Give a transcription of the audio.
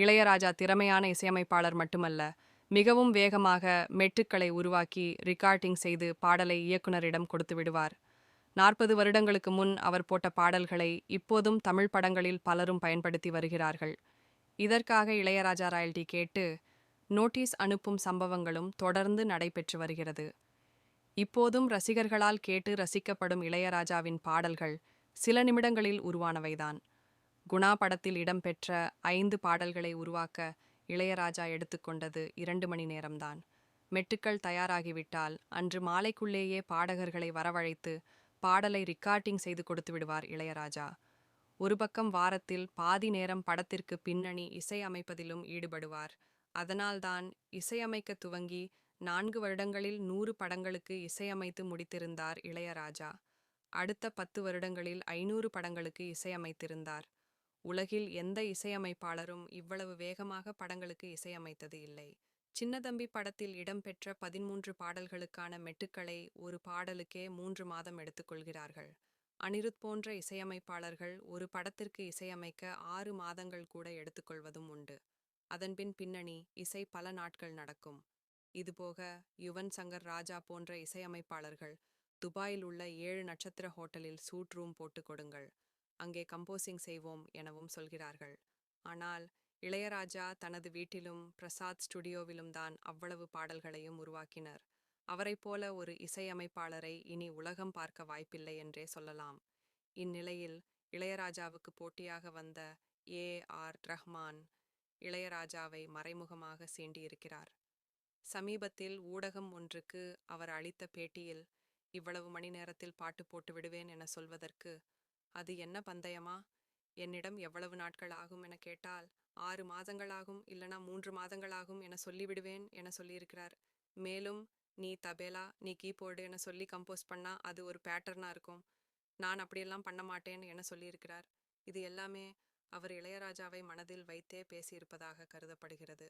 இளையராஜா திறமையான இசையமைப்பாளர் மட்டுமல்ல, மிகவும் வேகமாக மெட்டுக்களை உருவாக்கி ரிகார்டிங் செய்து பாடலை இயக்குனரிடம் கொடுத்து விடுவார். 40 வருடங்களுக்கு முன் அவர் போட்ட பாடல்களை இப்போதும் தமிழ் படங்களில் பலரும் பயன்படுத்தி வருகிறார்கள். இதற்காக இளையராஜா ராயல்டி கேட்டு நோட்டீஸ் அனுப்பும் சம்பவங்களும் தொடர்ந்து நடைபெற்று வருகிறது. இப்போதும் ரசிகர்களால் கேட்டு ரசிக்கப்படும் இளையராஜாவின் பாடல்கள் சில நிமிடங்களில் உருவானவைதான். குணா படத்தில் இடம்பெற்ற 5 பாடல்களை உருவாக்க இளையராஜா எடுத்துக்கொண்டது 2 மணி நேரம்தான். மெட்டுக்கள் தயாராகிவிட்டால் அன்று மாலைக்குள்ளேயே பாடகர்களை வரவழைத்து பாடலை ரிகார்டிங் செய்து கொடுத்து விடுவார் இளையராஜா. ஒரு பக்கம் வாரத்தில் பாதி நேரம் படத்திற்கு பின்னணி இசை அமைப்பதிலும் ஈடுபடுவார். அதனால்தான் இசையமைக்க துவங்கி 4 வருடங்களில் 100 படங்களுக்கு இசையமைத்து முடித்திருந்தார் இளையராஜா. அடுத்த 10 வருடங்களில் 500 படங்களுக்கு இசையமைத்திருந்தார். உலகில் எந்த இசையமைப்பாளரும் இவ்வளவு வேகமாக படங்களுக்கு இசையமைத்தது இல்லை. சின்னதம்பி படத்தில் இடம்பெற்ற 13 பாடல்களுக்கான மெட்டுக்களை ஒரு பாடலுக்கே 3 மாதம் எடுத்துக்கொள்கிறார்கள். அனிருத் போன்ற இசையமைப்பாளர்கள் ஒரு படத்திற்கு இசையமைக்க 6 மாதங்கள் கூட எடுத்துக்கொள்வதும் உண்டு. அதன்பின் பின்னணி இசை பல நாட்கள் நடக்கும். இதுபோக யுவன் சங்கர் ராஜா போன்ற இசையமைப்பாளர்கள் துபாயில் உள்ள 7 நட்சத்திர ஹோட்டலில் சூட் ரூம் போட்டு கொடுங்கள், அங்கே கம்போசிங் செய்வோம் எனவும் சொல்கிறார்கள். ஆனால் இளையராஜா தனது வீட்டிலும் பிரசாத் ஸ்டுடியோவிலும் தான் அவ்வளவு பாடல்களையும் உருவாக்கினர். அவரைப் போல ஒரு இசையமைப்பாளரை இனி உலகம் பார்க்க வாய்ப்பில்லை என்றே சொல்லலாம். இந்நிலையில் இளையராஜாவுக்கு போட்டியாக வந்த ஏ.ஆர். ரஹ்மான் இளையராஜாவை மறைமுகமாக சீண்டியிருக்கிறார். சமீபத்தில் ஊடகம் ஒன்றுக்கு அவர் அளித்த பேட்டியில், இவ்வளவு மணி நேரத்தில் பாட்டு போட்டு விடுவேன் என சொல்வதற்கு அது என்ன பந்தயமா? என்னிடம் எவ்வளவு நாட்கள் ஆகும் என கேட்டால் 6 மாதங்களாகும், இல்லனா 3 மாதங்களாகும் என சொல்லிவிடுவேன் என சொல்லியிருக்கிறார். மேலும் நீ தபேலா, நீ கீபோர்டு என சொல்லி கம்போஸ் பண்ணா அது ஒரு பேட்டர்னா இருக்கும், நான் அப்படியெல்லாம் பண்ண மாட்டேன் என சொல்லியிருக்கிறார். இது எல்லாமே அவர் இளையராஜாவை மனதில் வைத்தே பேசியிருப்பதாக கருதப்படுகிறது.